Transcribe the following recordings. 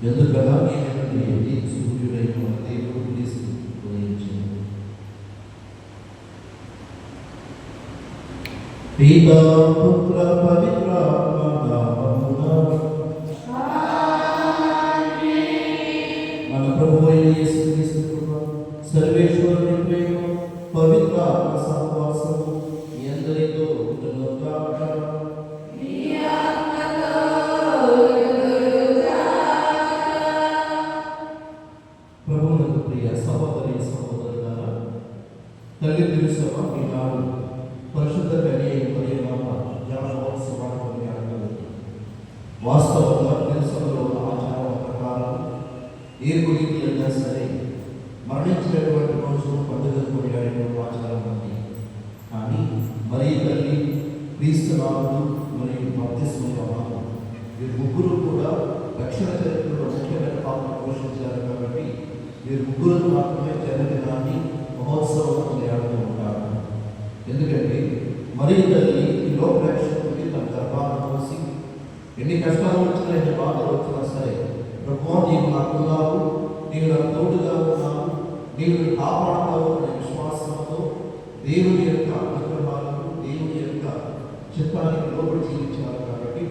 ఎందుకలా ఈ సూర్యుడై మన దేవుడు క్రీస్తు ఉదయించాడు. పితా పుత్ర పవిత్రాత్మ మన ప్రభువు అయిన యేసుక్రీస్తు కృప, సర్వేశ్వరుని ప్రేమ, పవిత్ర ఆత్మ సహవాసము మీ అందరితో ఉండును గాక. ప్రభువునకు ప్రియ సహోదరి సహోదరులారా, తల్లి తిరుసభ ఈనాడు పరిశుద్ధ కన్య మరియ మాత జన్మోత్సవాన్ని కొనియాడుతుంది. వాస్తవంగా తిరుసభలో ఆచారం ప్రకారం ఏ గుడికి అయినా సరే మరణించినటువంటి రోజు పండుగ కొనియాడే ఆచారం ఉంది. కానీ మరి తల్లి, క్రీస్తునాథుడు మరియు బాప్తిస్మ యోహాను వీరు ముగ్గురు కూడా రక్షణ చరిత్రలో ముఖ్యమైన పాత్ర పోషించారు. కాబట్టి వీరు ముగ్గురు మాత్రమే జన్మదినాన్ని మహోత్సవం కొనియాడుతూ ఉంటారు. ఎందుకంటే మరి తల్లి ఈ లోక రక్షకుడికి తన గర్భాన్ని పోసి ఎన్ని కష్టాలు వచ్చినా, ఎన్ని బాధలు వచ్చినా సరే, ప్రభువా నీవు నాకున్నావు, నీవు నాకు తోడుగా ఉన్నావు, నీవు కాపాడతావు అనే విశ్వాసంతో దేవుని యొక్క అనుగ్రహాలకు, దేవుని యొక్క చిత్తానికి లోబడి జీవించారు. కాబట్టి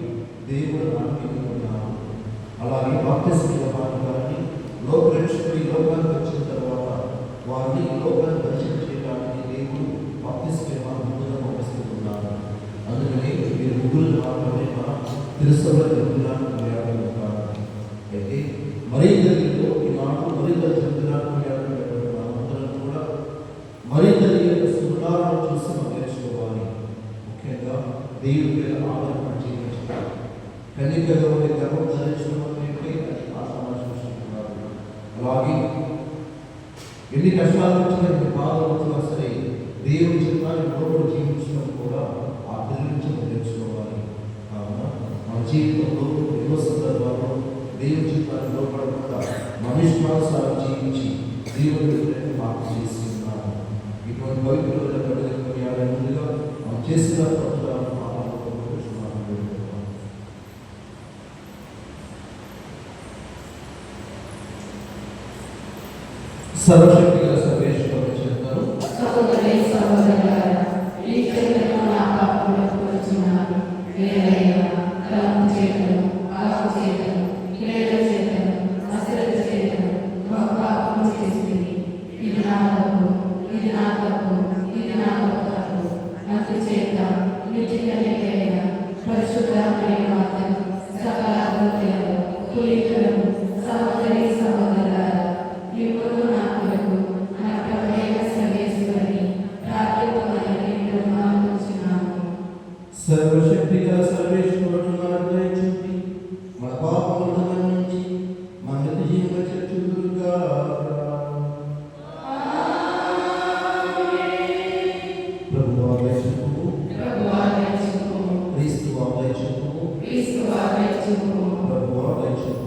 దేవుడు నాకున్నాను. అలాగే బాప్తిస్మ యోహాను గారిని లోక రక్షకుడి లోకానికి వచ్చిన తర్వాత వారిని లోకాన్ని పరిచయం చేయడానికి దేవుడు బాప్తిస్మ యోహాను ముందుగా పంపిస్తున్నారు. అందుకని మీరు ముగ్గురు మాత్రమే మన తిరుసభలో జన్మదినాన్ని కొనియాడుతుంటారు. అయితే మరీ తల్లిలో ఈనాడు మరీ తల్లి జన్మదినాన్ని కొనియాడుతున్నటువంటి మనమందరం కూడా మరీ తల్లి యొక్క సుధారణ చూసి మనం నేర్చుకోవాలి. ముఖ్యంగా దేవుడి మీద ఆధారపడి జీవించాలి. కన్యకగా ఉండే గర్భం ధరించడం అంటే అది ఆత్మ సృష్టిస్తున్నారు. అలాగే ఎన్ని కష్టాలు వచ్చినా, ఎన్ని బాధలు వచ్చినా సరే దేవుని చిత్తాన్ని లోపల జీవించడం కూడా ఆ తల్లి నుంచి నేర్చుకోవాలి. కావున మన జీవితంలో ఎన్నో సందర్భాల్లో దేవుని చిత్తాన్ని లోపడకుండా మనిష్మానుసారం జీవించి దేవుని మార్పు చేసుకున్నాము. ఇటువంటి పవిత్రుల పండుగ కొనియాడే ముందుగా మనం చేసిన పత్రాలను సర్వశక్తి గల సర్వేశ్వరుడు చెప్తారు. సర్వశక్తి గల సర్వేశ్వరుడు దయచూపి మన పాపముల నుంచి మన నిత్య జీవ చర్చుగా ప్రభువా దయచూపు, క్రీస్తువా దయచూపు, ప్రభువా దయచూపు.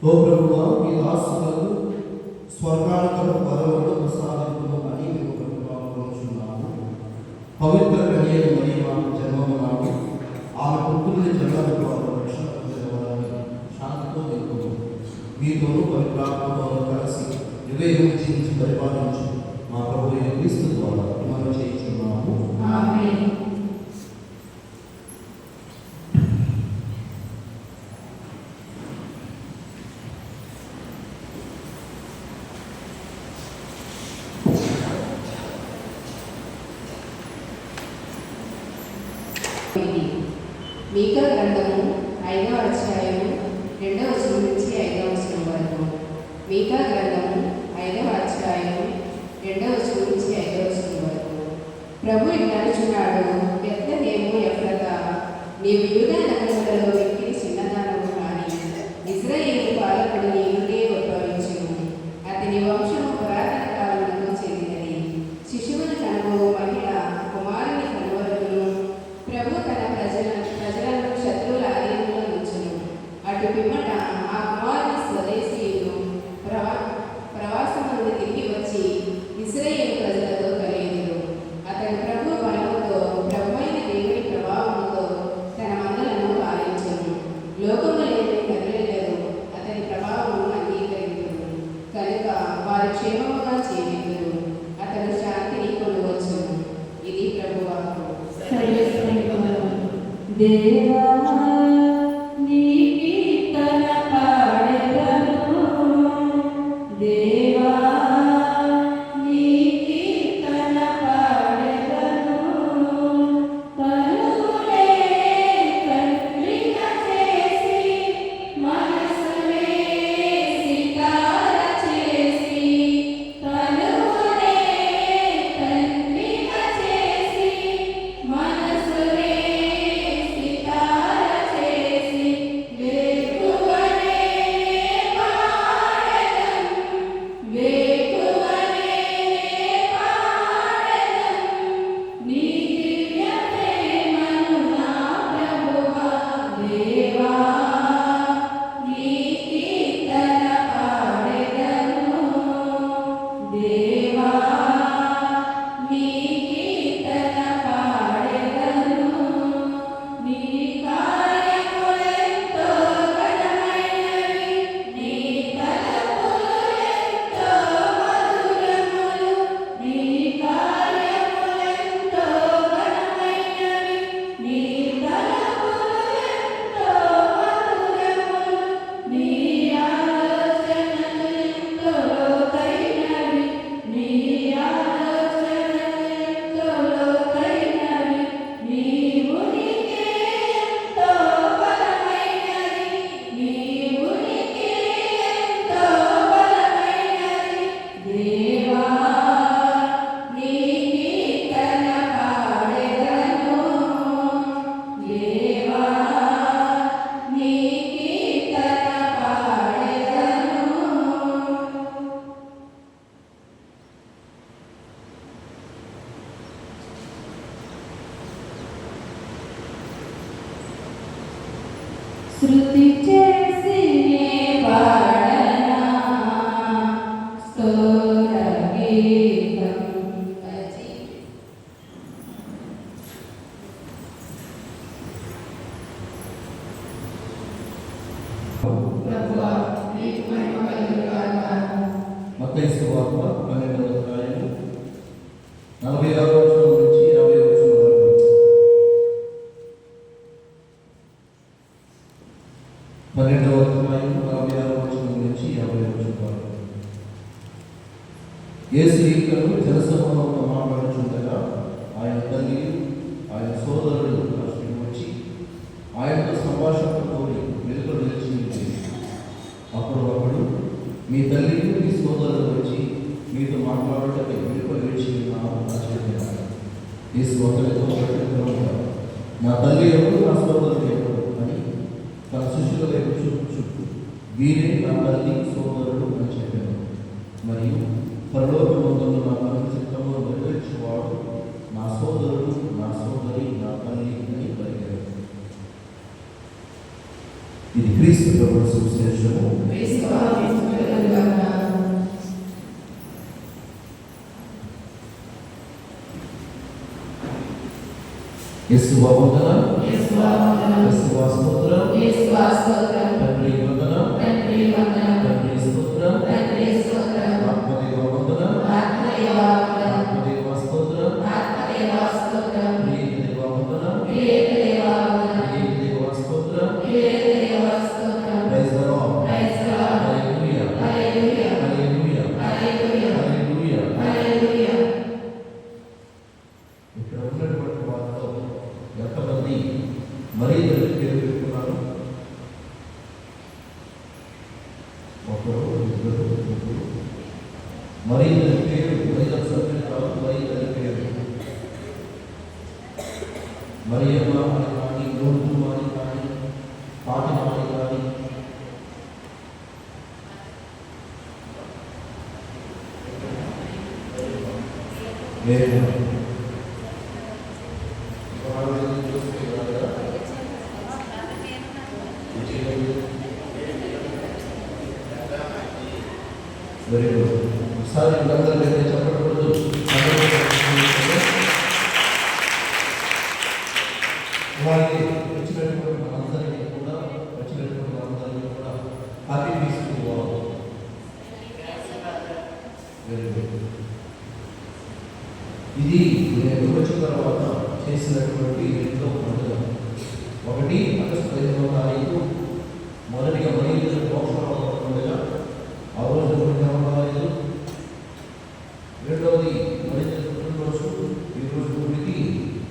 ఓ ప్రభువా, మీ దాసులకు స్వర్గానంతర వరములు ప్రసాదింపును అని మేము ప్రభుత్వాలను పవిత్ర కన్య మరియు మాకు జన్మము నాడు ఆమె పుత్రుని జన్మ ద్వారా రక్షణ పొందేవారని శాంతితో నిలుపును. మీతోనూ పవిత్రాత్మతో కలిసి యుగయుగం జీవించి పరిపాలించు మా ప్రభు అయిన క్రీస్తు ద్వారా మనం చేయించున్నాము. ఆమేన్. మీకా గ్రంథము 5వ అధ్యాయము 2వ వచనం నుంచి 5వ వచనం వరకు. మీకా గ్రంథము 5వ అధ్యాయము 2వ వచనం నుంచి 5వ వచనం వరకు. ప్రభు ఇట్లనుచున్నాడు, బెత్లెహేము ఎఫ్రాతా, నీవు యూదా నగరములలో వెక్కిరి చిన్నదానము కాని, ఇశ్రాయేలు పాలకుడు నీ నుండే ఉద్భవించును. అతని వంశము పురాతన కాలమునకు చెందినది. శిశువును కనుగో మహిళ కుమారుని కనువరకును. ప్రభు తన ప్రజలను శత్రువుల ఆధీనంలో ఉంచును. అటు పిమ్మట ఆ కుమారుని స్వదేశీయులు ప్రవాసం నుండి తిరిగి వచ్చి ఇశ్రాయేలు ప్రజలతో కలియుదురు. అతని ప్రభు బలముతో, ప్రభువైన దేవుని ప్రభావముతో తన మందలను పాలించును. లోకము లేని కదిలెదరు అతని ప్రభావము అంగీకరించును. కనుక వారు క్షేమముగా జీవితురు. అతను శాంతిని కొనువచ్చును. ఇది ప్రభువాకు. దేవా నీ కీర్తన పాడెదను, దేవా నీ కీర్తన పాడెదను. తనువులే కట్లిక చేసి, మనసులే సితార చేసి, తనువులే కట్లిక చేసి, మనసులే శృతి చేసి పాడనా స్తోత్ర గీతం. మత్తయి సువార్త 12వ అధ్యాయము 46వ వచనం నుంచి 50వ వచనం వరకు. 12వ అధ్యాయం 46వ వచనం నుంచి 50వ వచనం వరకు. యేసు ఇక్కడు జనసమూహంతో మాట్లాడుచుండగా ఆయన తల్లి ఆయన సోదరుడు అక్కడికి వచ్చి ఆయనతో సంభాషణ కోరి వెలుగు నిలిచి ఉండేది. అప్పుడు ఒకడు, మీ తల్లి మీ సోదరుడు వచ్చి మీతో మాట్లాడటం వెలుగు నిలిచి ఉన్నాడు. యేసు ఒకరితో నా తల్లి ఎవరు, నా సోదరుడు ఎవరు అని తన శిష్యుల వైపు చూపుచు వీరే నా తల్లి సోదరుడు అని చెప్పాను. మరియు పరలోకమందున్న నా తండ్రి చిత్తమును నెరవేర్చువాడు నా సోదరుడు, నా సోదరి, నా తల్లి అని పలికారు. ఇది క్రీస్తు ప్రభువు సువిశేషము. యేసువా వందనం. యేసువా స్తోత్రం. తండ్రి వందనం. తండ్రి స్తోత్రం. ఆత్మదేవ వందనం. ఆత్మదేవ స్తోత్రం. ప్రియదేవ వందనం. ప్రియదేవ స్తోత్రం. Praise the Lord. Hallelujah. Hallelujah. ఇక్కడ ఉన్నటువంటి వారిలో ఎంతమంది మరీ పేరు పెట్టుకున్నారు? ఒకరు, ఇద్దరు, ముగ్గురు. మరీ పేరు వైద్య సభ్యులు కాదు. మరీ పేరు మరియమ్మ అని కానీ, లోటు అని కానీ, ఫాతిమా అని కానీ, వేరే వెరీ గుడ్. ఒకసారి అందరూ చెప్పకూడదు. వారికి వచ్చినటువంటి మనందరికీ కూడా హ్యాపీ ఫీస్ట్ ఇవ్వాలి. Very good. ఇది నేను వచ్చిన తర్వాత చేసినటువంటి రెండో పండుగ. ఒకటి ఆగస్టు 15వ తారీఖు మొదటిగా మహిళల మోక్ష పండుగ. ఆ రోజు రాలేదు. రెండవది మహిళల పుట్టినరోజు. ఈరోజు గుడికి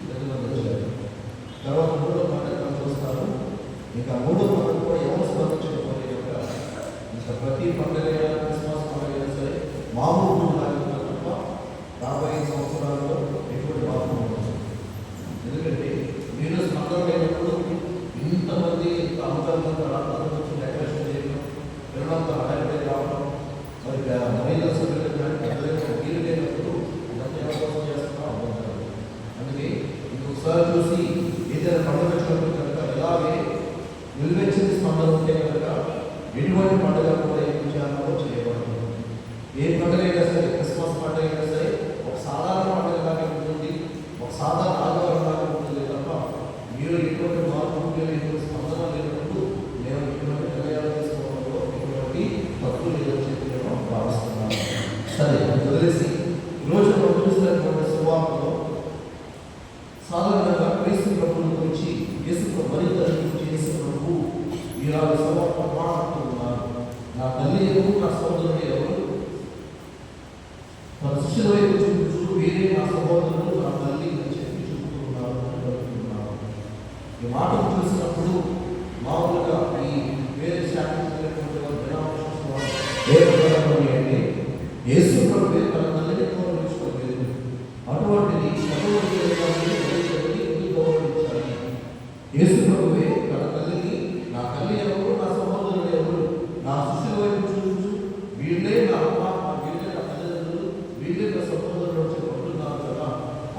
వచ్చారు. తర్వాత మూడో పండుగ చూస్తారు. ఇంకా మూడో పండుగ కూడా ఎవరు స్పందించకపోతే ఇంకా ప్రతి పండుగ క్రిస్మస్ పండుగ అయినా సరే మామూలు తప్ప 50 సంవత్సరాల్లో ఎటువంటి మార్పు ఉండదు. ఎందుకంటే మీరు స్పందన లేనప్పుడు ఇంతమంది అంతర్గత వచ్చి డెకరేషన్ చేయడం, పిల్లలంత హడావిడి రావడం, మరి మహిళా సభ్యులు కానీ పెద్దలైన వీలు లేనప్పుడు ఇదంతా ఎవరి చేస్తున్నా అవ్వదు. అందుకే ఇంకొకసారి చూసి ఏదైనా పండుగ వచ్చినప్పుడు కనుక ఇలాగే నిలువెచ్చని స్పందన ఉంటే కనుక ఎటువంటి పండుగ కూడా ఏం చేయాలో చేయబడుతుంది. ఏ పండుగ అయినా సరే, క్రిస్మస్ పండుగ అయినా సరే ఒక సాధారణ పండుగ లాగా ఉంటుంది, ఒక సాధారణ ఆదివారం లాగా ఉంటుంది తప్ప మీరు ఎటువంటి మార్పు ఎటువంటి స్పందన లేనప్పుడు నేను ఎటువంటి నిర్ణయాలు తీసుకోవడంలో ఎటువంటి తప్పు లేదని చెప్పి నేను భావిస్తున్నాను. సరే, వదిలేసి ఈరోజు మనం చూసినటువంటి సువార్తలో సాధారణంగా క్రీస్తు ప్రభువుల గురించి, యేసు మరింత యేసు ప్రభు ఈనాడు సువార్త మాట్లాడుతున్నారు. నా తల్లి ఎవరు, నా సోదరుడు ఎవరు? మన శిష్యుల వైపు చూపుతూ వీరే నా సహోదరుడు, నా తల్లి అని చెప్పి చూపుతున్నారు. ఈ మాటలు చూసినప్పుడు మామూలుగా ఈ వేరే శాఖించినటువంటి అంటే యేసు ప్రభువే తన తల్లిని గౌరవించుకోలేదు. అటువంటిది గౌరవించాలి. యేసు ప్రభువే తన తల్లిని, నా తల్లి ఎవరు, నా సహోదరుడు ఎవరు, నా శిష్యుల వైపు చూస్తూ వీళ్ళే నా అమ్మ, వీళ్ళే నా తల్లిదండ్రులు, వీళ్ళే నా సహోదరుడు చెప్పుకుంటున్నారు కదా.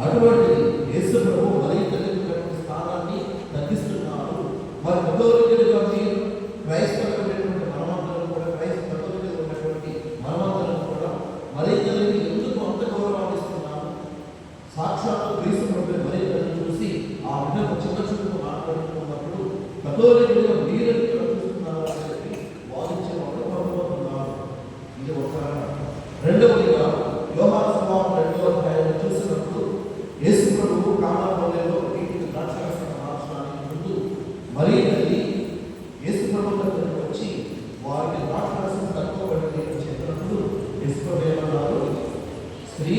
అటువంటిది యేసు ప్రభు మరీ తల్లిదండ్రుల స్థానాన్ని తగ్గిస్తున్నారు. మరి కథోలికులుగా మీరు క్రైస్తవులైనటువంటి మనమందరం కూడా, కథోలికులు ఉన్నటువంటి మనమందరం కూడా మరీ తల్లిని ఎందుకు అంత గౌరవాన్ని ఇస్తున్నారు? సాక్షాత్తు క్రీస్తు ప్రభు మరీ తల్లిని చూసి ఆ విధంగా చిన్న చూపు మాట్లాడుతున్నప్పుడు కథోలికులుగా మీరు చూస్తున్నారు అని చెప్పి వాదించే వాళ్ళు పడిపోతున్నారు. ఇది ఒక. రెండవదిగా యోహాను సువార్త 2వ అధ్యాయం చూసినప్పుడు యేసు ప్రభువు కానాపల్లెలో నీటిని ద్రాక్షారసంగా మార్చడానికి ముందు మరీ తల్లి యేసు ప్రభు దగ్గరకు వచ్చి వారికి ద్రాక్షారసం తక్కువ పడింది అని చెప్పినప్పుడు యేసు ప్రభు ఏమన్నారు? స్త్రీ,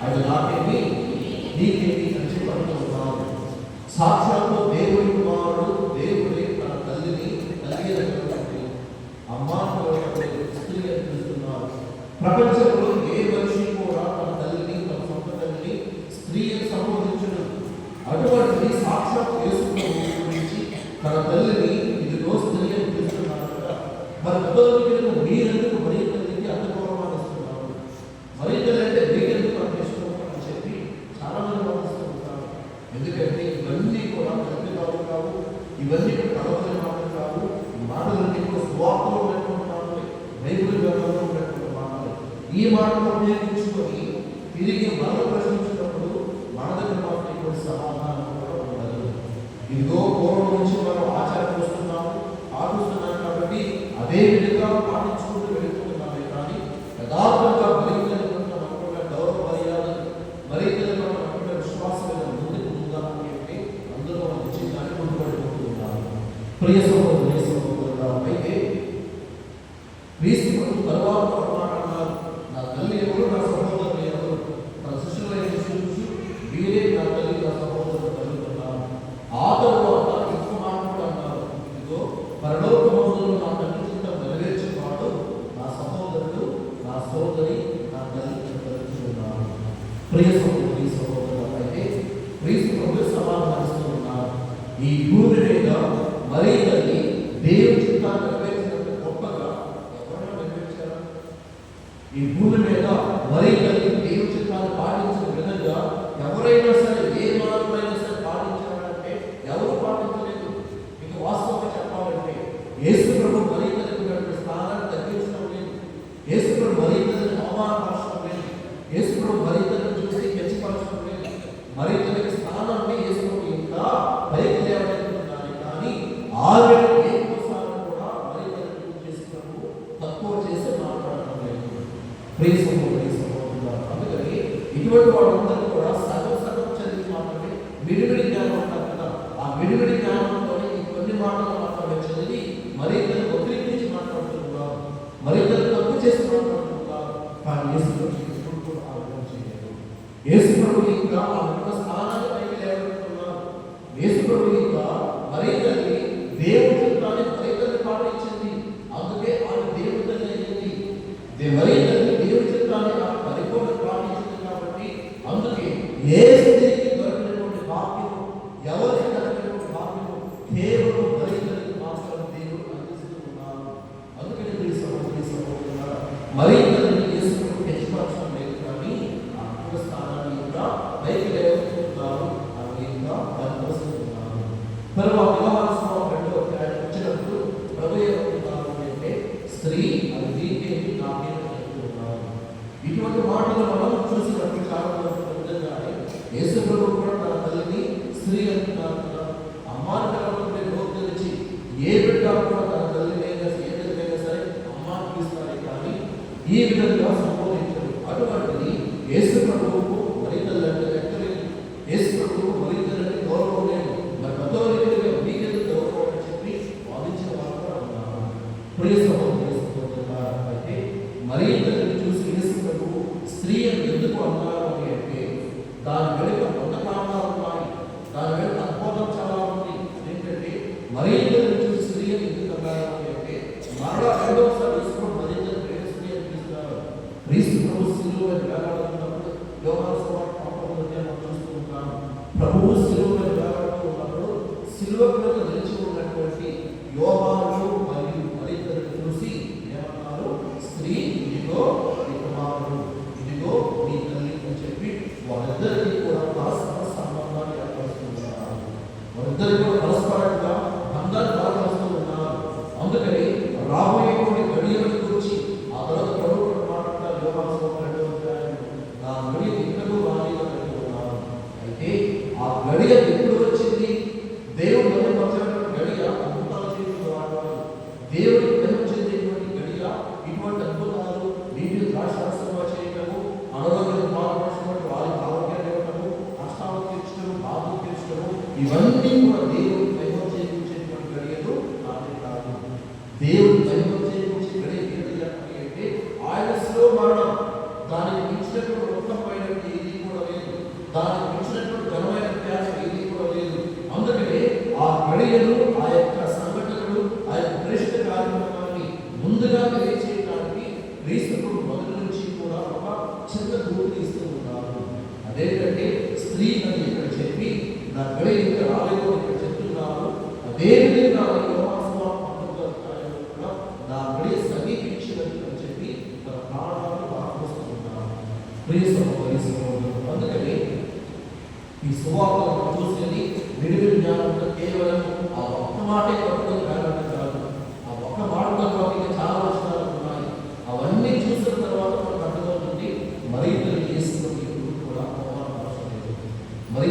అది నాకేమి నీకేమి అని చెప్పి అనుకుంటున్నాను. సాక్షాత్తు దేవుడి కుమారుడు, దేవుడే తన తల్లిని తల్లి దగ్గర అమ్మాను స్త్రీ అని పిలుస్తున్నారు. ప్రపంచంలో ఏ మనిషి కూడా తన తల్లిని, తన సొంత తల్లిని స్త్రీ అని సంబోధించడు. అటువంటిది సాక్షాత్ యేసు గురించి తన తల్లిని ఇదిగో స్త్రీ అని పిలుస్తున్నారు కదా. మరి కథోలికులకు మీరెందుకు మరీ తల్లికి అంత గౌరవాన్ని ఇస్తున్నారు? మరీ తల్లి అంటే మీరెందుకు అంత ఇష్టం అని చెప్పి చాలా మంది భావిస్తూ ఉంటారు. ఎందుకంటే ఇవన్నీ కూడా తల్లి కావు, ఇవన్నీ కలవని మాటలు కావు. ఈ మాటను ఉపయోగించుకొని తిరిగి మనం ప్రశ్నించినప్పుడు మన దగ్గర మాత్రం ఇప్పుడు సమాధానం కూడా ఉండదు. ఇదిగో పూర్వం నుంచి మనం ఆచారం వస్తున్నాము, పాటిస్తున్నాం కాబట్టి అదే విధంగా పాటించుకుంటూ వెళుతున్నామే కానీ యథార్థంగా మరింత అనుకున్న గౌరవ మర్యాదలు మరింత అనుకున్న విశ్వాసం ముందుకు ఉందామని అంటే అందులో మనం నిశ్చితాన్ని ముందుపడుకుంటూ ఉన్నాము. ప్రియ సహోదరి సహోదరులారా, అయితే క్రీస్తు ప్రభు తర్వాత ఒక మాట అన్నారు, నా తల్లి ఎవరు, నా సహోదరులు ఎవరు? తన శిష్యులైన చూసి వీరే నా తల్లి, నా సహోదరులు కలుగుతున్నారు. ఆ తరువాత ఇంకో మాట కూడా అన్నారు, ఇదిగో పరలోకమందున నా తండ్రి చిత్తం నెరవేర్చేవాడు నా సహోదరుడు, నా సోదరి, నా తల్లి కలుగుతున్నారు. ప్రియ సహోదరి సహోదరులు, అయితే క్రీస్తు ప్రభు సమాధానిస్తూ ఉన్నారు, ఈ భూమి మీద మరీ తల్లి దేవుని చిత్తాన్ని నెరవేర్చినంత గొప్పగా ఎవరైనా నెరవేర్చారా? ఈ భూమి మీద మరీ తల్లి దేవుని చిత్తాన్ని పాటించిన విధంగా ఎవరైనా సరే, ఏ మానవుడైనా సరే పాటించారంటే ఎవరు పాటించలేదు. మీకు వాస్తవంగా చెప్పాలంటే యేసు ప్రభు మరీ తల్లి స్థానాన్ని తగ్గించడం లేదు, యేసు ప్రభు మరీ తల్లిని అవమానపరచడం లేదు, యేసు ప్రభు మరీ తల్లిని చూసి హెచ్చపరచడం లేదు. మరీ తల్లికి స్థానాన్ని యేసు ప్రభు ఇంకా పైకి లేవనుకుంటున్నారు కానీ ఆవిడ ఏ కోసాలను కూడా మరీ తల్లిని చేసుకున్నప్పుడు తక్కువ చేసి మాట్లాడటం లేదు. ప్రియ సహోదరి సహోదరులారా, అందుకని ఇటువంటి వాళ్ళందరూ కూడా సగం సగం చదివి మాత్రమే విడివిడి జ్ఞానం అంటారు కదా, ఆ విడివిడి జ్ఞానంతోనే ఈ కొన్ని మాటలు మాత్రమే చదివి మరింతలు వక్రీకరించి మాట్లాడుతున్నారు, మరింతలు తప్పు చేసి మాట్లాడుతున్నారు. కానీ యేసు ప్రభు ఎప్పుడు కూడా ఆలోచన చేయలేదు. యేసు ప్రభు ఇంకా ఆ యొక్క స్థానాన్ని పైకి లేవనుకున్నారు. యేసు ప్రభు ఇంకా మరింతల్ని దేవుడి చిత్తాన్ని మరింతల్ని పాటించింది, అందుకే ఆమె దేవుడి తల్లి అయ్యింది. మరింతల్ని దేవుడి చిత్తాన్ని పరిపూర్ణ పాటించింది కాబట్టి అందుకే ఏ స్త్రీకి దొరికినటువంటి భాగ్యము, ఎవరికి దొరికినటువంటి భాగ్యము కేవలం మరింతల్ని మాత్రం దేవుడు అందిస్తున్నారు. అందుకని మీ సహోదరి సహోదరులారా, మరింతల్ని యేసు ప్రభు హెచ్చరించడం లేదు కానీ ఆ స్థానాన్ని ఇంకా పైకి లేవనుకుంటున్నారు, అవి ఇంకా బలపరుస్తున్నారు. తర్వాత వచ్చినప్పుడు ప్రభు ఏమవుతున్నారు అంటే స్త్రీ అది నీకేంటి నాకేంటి చెప్తున్నారు. ఇటువంటి మాటలు మనం చూసినప్పుడు చాలా విధంగానే యేసు ప్రభు కూడా తన తల్లిని స్త్రీ అంటున్నారు కదా. అమ్మాని కలవకుంటే నోరు తెరిచి ఏ బిడ్డ కూడా తన తల్లినైనా ఏ తల్లినైనా సరే అమ్మాని పిలుస్తారే కానీ ఈ విధంగా సంబోధించరు. అటువంటిది యేసు ప్రభువుకు మరి తల్లి అంటే లెక్కలేదు, యేసు ప్రభువుకు మరి తల్లి గౌరవం లేదు. మరి పెద్దవాళ్ళకి మీకెందుకు గౌరవం అని చెప్పి వాదించిన వాళ్ళు కూడా ఉన్నారు. ప్రియ సహోదరి సహోదరులారా, అయితే మరీ తల్లిని చూసి యేసు ప్రభువు స్త్రీ అని ఎందుకు అన్నారు అని అంటే దాని వెనుక కొంత కారణాలు ఉన్నాయి, దాని వెనుక అద్భుతం చాలా ఉంది. ఏంటంటే మరీ తల్లిని చూసి స్త్రీ అని ఎందుకు అన్నారు అని అంటే మరలా రెండవసారి యేసు ప్రభు మరీ తల్లి స్త్రీ అని పిలుస్తున్నారు. క్రీస్తు ప్రభు శిలువ మీద వేలాడుతున్నప్పుడు యోహాను సువార్త 19వ మనం చూస్తూ ఉంటాము. ప్రభువు శిలువ మీద వేలాడుతూ ఉన్నప్పుడు శిలువ మీద నిలిచి ఉన్నటువంటి యోహాను మరియు మరీ తల్లిని చూసి ఏమన్నారు? స్త్రీ ఇదిగో నీ కుమారుడు, ఇదిగో నీ తల్లి అని చెప్పి వాళ్ళిద్దరికీ కూడా పరస్పర సంబంధాన్ని ఏర్పరుస్తున్నారు. వాళ్ళిద్దరికీ కూడా పరస్పరంగా బంధాన్ని ఏర్పరుస్తూ ఉన్నారు. అందుకని రాబోయేటువంటి గడియలను గురించి ఆ తర్వాత ప్రభు మాట్లాడారు. యోహాను సువార్త 2వ అధ్యాయం, నా గడియ ఇంకనూ రాలేదని ఉన్నారు. అయితే ఆ గడియ ఎప్పుడు వచ్చింది? దేవుడు మహిమపరచినటువంటి గడియ అద్భుతాలు చేయడం ద్వారా, దేవుడికి మహిమ చెందేటువంటి గడియ ఇటువంటి అద్భుతాలు, నీటి ద్రాక్షారసంగా చేయటము, అనారోగ్యం బాధపడినటువంటి వారికి ఆరోగ్యాన్ని ఇవ్వటము, కష్టాలు తీర్చడం, బాధలు తీర్చడము, ఇవన్నీ కూడా దేవుడికి మహిమ చేకూర్చేటువంటి గడియలు కానే కాదు. దేవుడికి మహిమ చేకూర్చే గడియ ఏంటి అంటే ఆయన శిలువ మరణం. దానికి మించినటువంటి ఉత్తమమైన ఏది కూడా లేదు, దానికి మించినటువంటి ఘనమైన త్యాగం ఏది కూడా లేదు. అందుకనే ఆ గడియలు, ఆ యొక్క సంఘటనలు, ఆ యొక్క ప్రేషిత కార్యక్రమాన్ని ముందుగా తెలియచేయడానికి క్రీస్తు మొదటి నుంచి కూడా ఒక చిన్న దూరం తీస్తూ ఉన్నారు. అదేంటంటే స్త్రీ అని ఇక్కడ చెప్పి నా గడియ ఇంకా రాలేదు అని ఇక్కడ చెప్తున్నారు. అదేవిధంగా నా గడియ సమీపించినట్టు అని చెప్పి తన ప్రాణాలను వాడుకొస్తున్నారు. ప్రియ సహోదరి సహోదరులు, అందుకని ఈ సువార్తను చూసేది విడివిడి జ్ఞానంతో కేవలం ఆ ఒక్క మాటే పట్టుకొని రావడం కాదు. ఆ ఒక్క మాట తర్వాత చాలా వచనాలు ఉన్నాయి. అవన్నీ చూసిన తర్వాత మనకు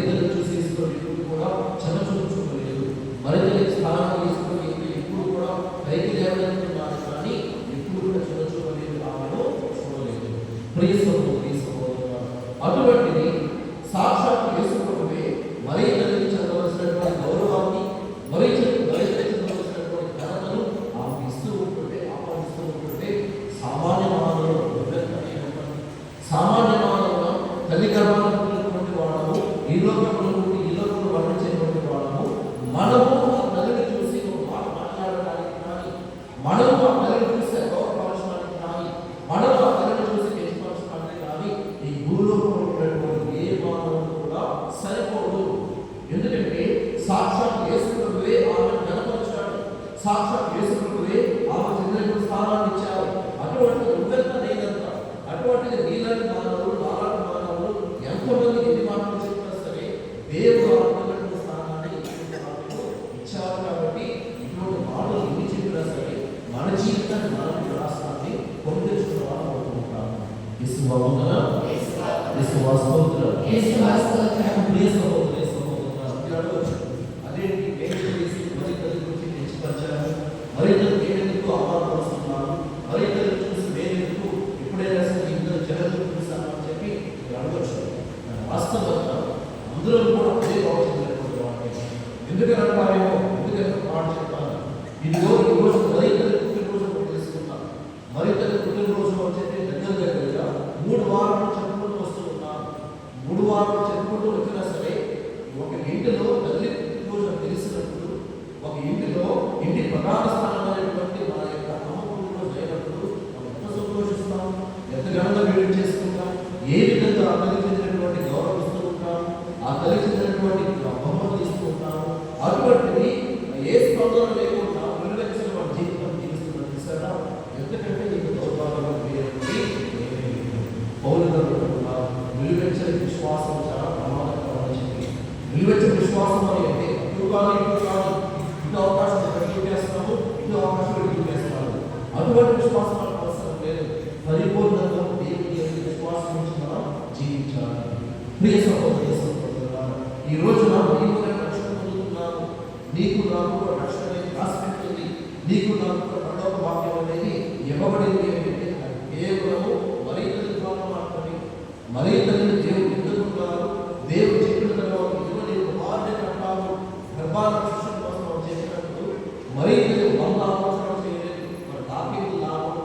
తల్లి చూసి ఈశ్వరుడు ఎప్పుడు కూడా చిన్న చూపించుకోలేదు. మరి తల్లి స్థానం ఈశ్వరుడు ఎప్పుడు కూడా పైకి లేవనెత్తున్నారు, కానీ ఎప్పుడు కూడా చిన్న చూపలేదు, ఆమెను చూడలేదు. ప్రియ సహోదరి సహోదరులారా, అటువంటిది సాక్షాత్ యేసు ప్రభువే మరి తల్లికి చెందవలసినటువంటి గౌరవాన్ని, మరి తల్లికి చెందవలసినటువంటి ఘనతను ఆమె ఇస్తూ ఉంటుంటే, ఆపాదిస్తూ ఉంటుంటే సామాన్య మానవులు సామాన్య మానవులు తల్లి గర్భాన్ని పుట్టినటువంటి వాళ్ళము, ఈ లోకంలో ఉండి ఈ లోకంలో వర్ణించేటువంటి వాళ్ళము, మనము ఆ తల్లిని చూసి ఒక మాట మాట్లాడడానికి కానీ, మనము ఆ తల్లిని చూసి గౌరవపరచడానికి కానీ, మనము ఆ తల్లిని చూసి పెంచుపరచడానికి కానీ ఈ భూలోకంలో ఉన్నటువంటి ఏ మానవుడు కూడా సరిపోదు. ఎందుకంటే సాక్షాత్ యేసు ప్రభువే ఆమెను కనపరిచాడు, సాక్షాత్ యేసు ప్రభువే ఆమె చెందిన స్థానాన్ని ఇచ్చారు. అటువంటి ఉదంత నేనంత, అటువంటిది నీలాంటి మానవులు, నాలాంటి మానవులు ఎంతమంది ఎన్ని మాటలు చెప్పినా సరే దేవుడు ఆత్మగత స్థానాన్ని ఇచ్చారు. కాబట్టి ఇటువంటి మాటలు ఎన్ని చెప్పినా సరే మన జీవితాన్ని మనం రాష్ట్రాన్ని పొందించుకున్న వాళ్ళు అవుతుంటాము. విశ్వాసంగా అదేంటి నేను చేసి మరి తల్లి గురించి తెచ్చిపరిచాను, మరి నేనెందుకు అమలుపరుస్తున్నాను, మరి తల్లి చూసి నేనెందుకు ఎప్పుడైనా సరే ఇందులో జగత్తు చూస్తాను అని చెప్పి అడగచ్చు. వాస్తవంగా అందరూ కూడా అదే భావించినటువంటి వాటి. ఎందుకంటారేమో, ఎందుకంటే మాట చెప్తాను, ఇదిగో ఈరోజు మరి తల్లి పుట్టినరోజు తెలుసుకున్నాను. మరి తల్లి పుట్టినరోజు వచ్చేది దగ్గరగా 3 వారాలు చెప్పుకుంటూ వస్తూ ఉన్నాను. 3 వారాలు చెప్పుకుంటూ వచ్చినా సరే ఒక ఇంటిలో తల్లి పుట్టినరోజు తెలిసినప్పుడు, ఒక ఇంటిలో ఇంటి ప్రధాన స్థానమైనటువంటి మన యొక్క అమ్మ పుట్టినరోజు అయినప్పుడు మనం ఎంత సంతోషిస్తాం, ఎంత ఘనంగా వేడి చేసుకుంటాం, ఏ విధంగా ఆ తల్లి చెందినటువంటి గౌరవం ఇస్తూ ఉంటాం, ఆ తల్లి చెందినటువంటి బహుమతులు ఇస్తూ ఉంటాము. అటువంటిది ఏ స్పందన లేకుండా నిర్లక్ష్యం మన జీవితం జీవిస్తున్నది చూసారా. ఎందుకంటే నీకు దౌర్భాగ్యం నిలువెచ్చని విశ్వాసం చాలా ప్రమాదకరమని చెప్పి, నిలువెచ్చని విశ్వాసం అని అంటే ఇటు అవకాశం చేస్తాము, ఇటు అవకాశం ఇటు చేస్తాము. అటువంటి విశ్వాసం మనకు అవసరం లేదు. పరిపూర్ణంగా దేవుని విశ్వాసం నుంచి మనం జీవించాలి. ప్రియ సహోదరి సహోదరులారా, ఈ రోజున నీవు రక్షణ పొందుతున్నాను, నీకు నాకు కూడా రక్షణ అనేది రాసిపెట్టింది, నీకు నాకు కూడా పరలోక వాక్యం అనేది ఇవ్వబడింది ఏంటంటే కేవలము మరి తల్లి ద్వారా మాత్రమే. మరి తల్లిని దేవుడు ఎందుకుంటారు, దేవుడు చెప్పిన తర్వాత ఇవ్వని కుమారుని అంటారు. గర్భాల శిక్షణ కోసం చేసినప్పుడు మరి తల్లి 100 ఆలోచనలు చేయలేదు. మరి నాకేది లాభం,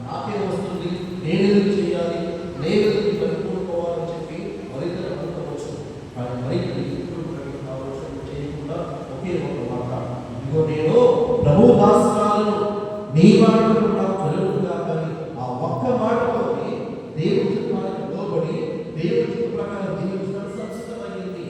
నాకే వస్తుంది, నేనెందుకు చేయాలి, నేనెందుకు పరిపూర్ణపోవాలని చెప్పి మరి తల్లి అనుకోవచ్చు. కానీ మరి తల్లి ఆలోచన చేయకుండా ఒకే ఒక మాట, ఇదిగో నేను ప్రభు దాసురాలను, నీ మాటలు నాకు జరుగుతుందా. కానీ ఆ ఒక్క మాటతోని దేవుడి చిత్తానికి లోబడి దేవుడి చిత్త ప్రకారం జీవించడం సంసిద్ధమైంది.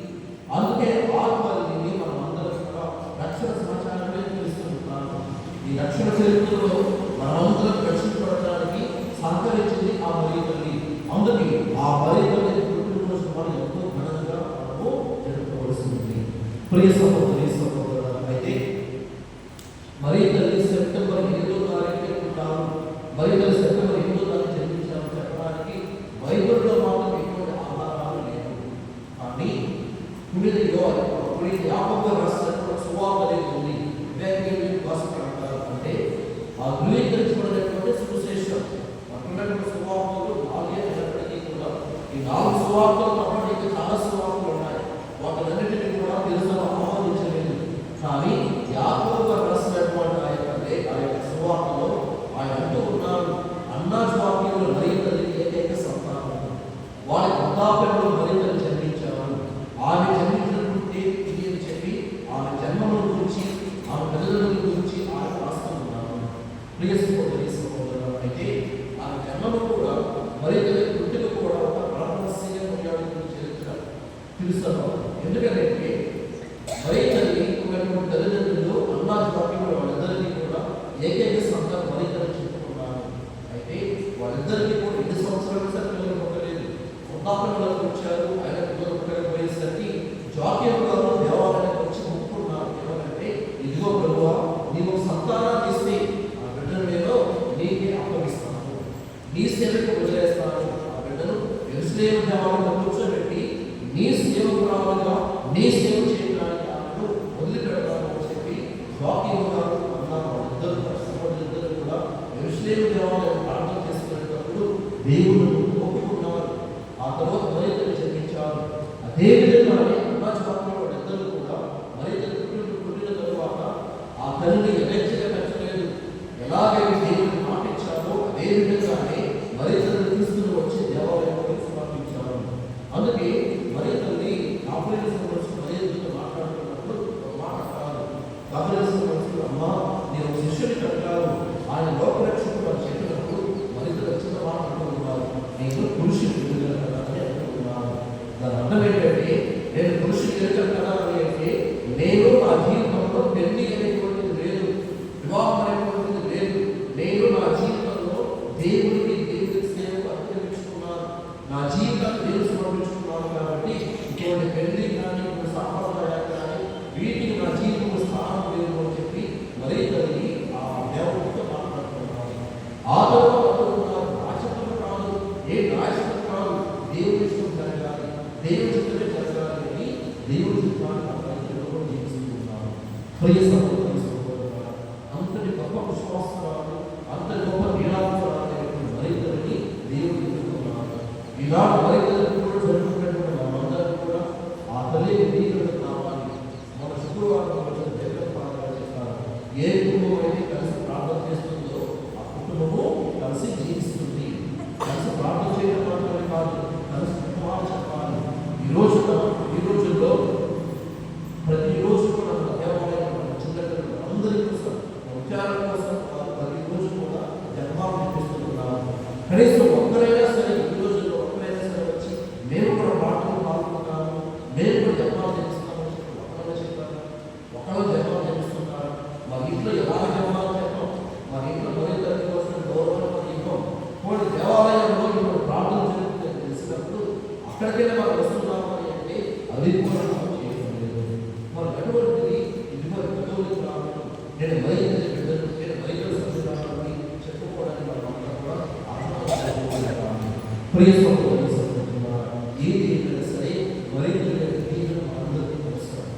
అందుకే ఆత్మల్ని మనం అందరం కూడా రక్షణ సమాచారమే తెలుసుకుంటున్నాము. ఈ రక్షణ చరిత్రలో మనమందరం రక్షించబడటానికి సహకరించింది ఆ మరి తల్లి. అందుకే ఆ మరి తల్లి పుట్టినరోజు మనం ఎంతో ఘనంగా మనము జరుపుకోవాల్సింది. ప్రియ సహోదరి సహోదరులారా, అయితే మరి తల్లి సెప్టెంబర్ 8వ తారీఖు ఉంటారు. మరి తల్లి సెప్టెంబర్ 8వ తారీఖు జన్మించాలని చెప్పడానికి బైబిల్లో మాత్రం ఎటువంటి ఆధారాలు లేవు. కానీ ఇప్పుడు యాకోబు రాసినటువంటి సువార్త అనేది ఉంది. అంటే ఆ ధృవీకరించబడినటువంటి సువిశేషం అటువంటి సువార్తలు 4 అయినప్పటికీ కూడా ఈ 4 సువార్తలు కాబట్టి ఇంకా చాలా సువార్తలు ఉన్నాయి. వాటిలన్నిటినీ కూడా తెలుసు ఆమోదించలేదు. కానీ యాకోబు రాసినటువంటి ఆ యొక్క సువార్తలో ఆయన అంటూ ఉన్నారు, అన్నాజ్ వాక్యంలో మరి తల్లి ఏకైక సంతానం, వారి వృద్ధాప్యంలో మరి తల్లి జన్మించారు. ఆమె జన్మించినటువంటి ఇది అని చెప్పి ఆమె జన్మను గురించి, ఆమె తల్లిదండ్రుల గురించి ఆయన రాస్తున్నాను. ప్రియ సహోదరి సహోదరులు, అయితే ఆమె జన్మను కూడా మరి తల్లి పుట్టిన కూడా ఒక రహస్యంగా కొనియాడుతున్న చరిత్ర తెలుస్తాను. ఎందుకంటే మరి తల్లి ఉన్నటువంటి తల్లిదండ్రులు అన్నాజ్ వాక్యంలో వాళ్ళిద్దరికీ కూడా ఏకైక సంతానం మరి తల్లి చెప్పుకున్నారు. అయితే వాళ్ళిద్దరికీ కూడా 2 సంవత్సరాలు పిల్లలు పుట్టలేదు. వృద్ధాప్యంలోకి వచ్చారు. ఆయన పిల్లలు పుట్టకపోయేసరికి జాతీయులు గారు దేవాలయానికి వచ్చి మొక్కుకున్నారు. ఏమంటే ఇదిగో ప్రభువా, నీవు సంతానాన్ని ఇస్తే ఆ బిడ్డను నేను నీకే అప్పగిస్తాను, నీ సేవకు వదిలేస్తాను. ఆ బిడ్డను యెరూషలేము దేవాలయంలో కూర్చోబెట్టి నీ సేవకురాలుగా నీ సేవ చేయడానికి ఆమెను వదిలిపెడతాను అని చెప్పి వాక్యం గారు అన్నారు. వాళ్ళిద్దరు సహోదరులిద్దరు కూడా యెరూషలేము దేవాలయం ప్రార్థన చేసుకునేటప్పుడు దేవుడు ఒప్పుకున్నారు. ఆ తర్వాత మరింతలు చెల్లించారు. అదేవిధంగానే అన్నాచారంలో వాళ్ళిద్దరు కూడా మరింతలు పుట్టిన తరువాత ఆ తల్లిని యథేచ్ఛగా పెంచలేదు. ఎలాగైతే దేవుడిని మాటించారో అదే విధంగానే మరింతలు తీసుకుని వచ్చి దేవాలయంలో సమర్పించారు. అందుకే మరింతల్ని గాబ్రియెలు సంబంధించి మరింతతో మాట్లాడుతున్నప్పుడు ఒక మాట అంటారు. గాబ్రియెలు సంబంధించి అమ్మ నేను ఒక శిష్యుని కట్టాను, ఆయన లోకరక్షకుడు అని చెప్పినప్పుడు మరింతలు వచ్చిన మాట అంటున్నారు, నేను పురుషుని ఎదుగుదల కదా అని అంటున్నాను. దాని అర్థం ఏంటంటే నేను పురుషుని ఎదుగుదల కదా అని అంటే నేను నా జీవితంలో పెళ్లి అనేటువంటిది లేదు, వివాహం అనేటువంటిది లేదు. నేను నా జీవితంలో దేవుడికి సేవకు అర్పించుకున్నాను, నా జీవితాన్ని దేవుడు సమర్పించుకున్నాను. కాబట్టి ఇటువంటి పెళ్లి కానీ సాంప్రదాయాలు కానీ వీటికి నా జీవితంలో స్థానం లేదు అని చెప్పి మరీ తల్లి ఆ దేవుడితో మాట్లాడుతున్నారు. ఆ తర్వాత అంటున్నారు, రాజకీయం కాదు, ఏ రాజకీయం కాదు, దేవుడి ఇష్టం జరగాలి, దేవుడి చిత్తమే జరగాలి అని దేవుడి చిత్తాన్ని అభివృద్ధిలో జీవిస్తున్నాను. ప్రియ సహోదరి సహోదరులారా, అంతటి గొప్ప విశ్వాసాలు, అంతటి గొప్ప నిరాశరాలైనటువంటి మరింతని దేవుడు ఎదుర్కొన్నారు. ఈనాడు మరింతలు కూడా జరుగుతున్నటువంటి మనందరం కూడా ఆ తల్లి నీళ్ళు కావాలి. మన శుక్రవారం వచ్చిన దేవుడు ప్రార్థన చేస్తారు. ఏ కుటుంబం అయితే కలిసి ప్రార్థన చేస్తుందో ఆ కుటుంబము కలిసి జీవిస్తుంది. కలిసి ప్రార్థన చేయడం మాత్రమే కాదు, కలిసి కుటుంబాలు చెప్పాలి. ఈ రోజుల్లో ప్రతిరోజు కూడా మన దేవాలయం మన చిన్నపిల్లలు అందరి కోసం ఉపచారం కోసం ప్రతిరోజు కూడా జన్మాలు నిర్మిస్తున్నారు. కనీసం ఒక్కరైనా సరే ఈ రోజుల్లో ఒక్కరైనా సరే వచ్చి మేము కూడా ప్రార్థనలో పాల్గొంటాము, మేము కూడా జన్మాలు నిర్మిస్తామని చెప్పి ఒకళ్ళనే చెప్తారు. ఒకళ్ళు జన్మాలు నిర్మిస్తున్నారు. మా ఇంట్లో ఎలాగ జన్మాలు చెప్పాం, మా ఇంట్లో మరింత కోసం గౌరవం ఇవ్వం. కొన్ని దేవాలయంలో ఇప్పుడు ప్రార్థన జరుగుతుందని తెలిసినప్పుడు అక్కడికైనా మనం వస్తున్నాము అని అంటే అది కూడా మనం చేయడం లేదు. మనం ఎటువంటిది ఇదివరకు కథోలిక రావడం, నేను మరింత బిడ్డలు, నేను మరింత సభ్యురాలని చెప్పుకోవడానికి మనం అంతా కూడా ఆహ్వానించాలి. ప్రియ సహోదరి సహోదరులారా, ఏది ఏమైనా సరే మరింత అందరికీ నమస్కారం,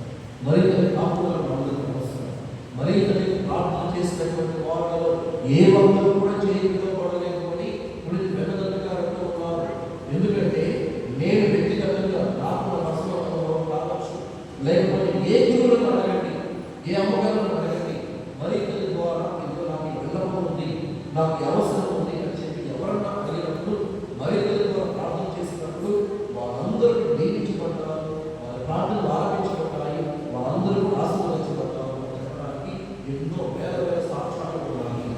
మరింత కాపులను అందరికీ నమస్కారం. మరింత ప్రార్థన చేసినటువంటి వాళ్ళలో ఏ ఒక్కరు కూడా చేయకపోవడలేదు అని ఇప్పుడు వెన్నదన్నగారంటూ ఉన్నారు. ఎందుకంటే నేను వ్యక్తిగతంగా నాకు మనసులో కావచ్చు, లేకపోతే ఏ గురువులను అడగండి, ఏ అమ్మగారులను అడగండి, మరింత ద్వారా ఇందులో నాకు విన్నపం ఉంది, నాకు అవసరం ఉంది అని చెప్పి ఎవరన్నా అడిగినప్పుడు మరింత ద్వారా ప్రార్థన చేసినప్పుడు వాళ్ళందరూ దీవించబడ్డారు, వాళ్ళ ప్రార్థనలు ఆరంభించబడ్డాయి, వాళ్ళందరూ ఆశీర్వదించబడ్డారు చెప్పడానికి ఎన్నో వేల వేల సాక్ష్యాలు ఉన్నాయి.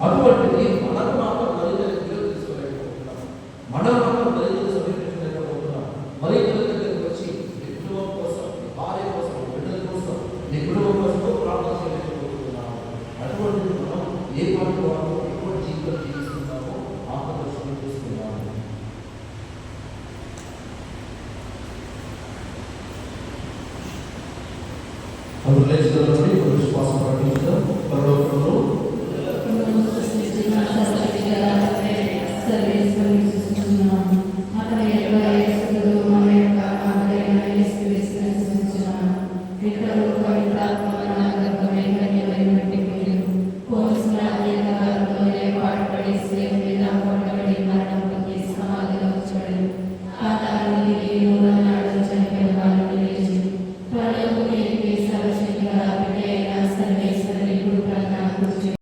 అటువంటిది మనకు మాత్రం మరింత తీసుకోలేకపోతున్నాం, మనం మాత్రం మరింత సమీపించలేకపోతున్నాం. మరింత దగ్గరికి వచ్చి నీ కుటుంబం కోసం, నీ భార్య కోసం, నీ బిడ్డల కోసం, నీ కుటుంబం కోసం ప్రార్థన చేయలేకపోతున్నాము. అటువంటిది మనం ఏ పని వాళ్ళు ఎటువంటి జీవితం జీవిస్తున్నామో ఆత్మదర్శనం చేసుకున్నాము. అందులో విశ్వాసం ప్రకటించడం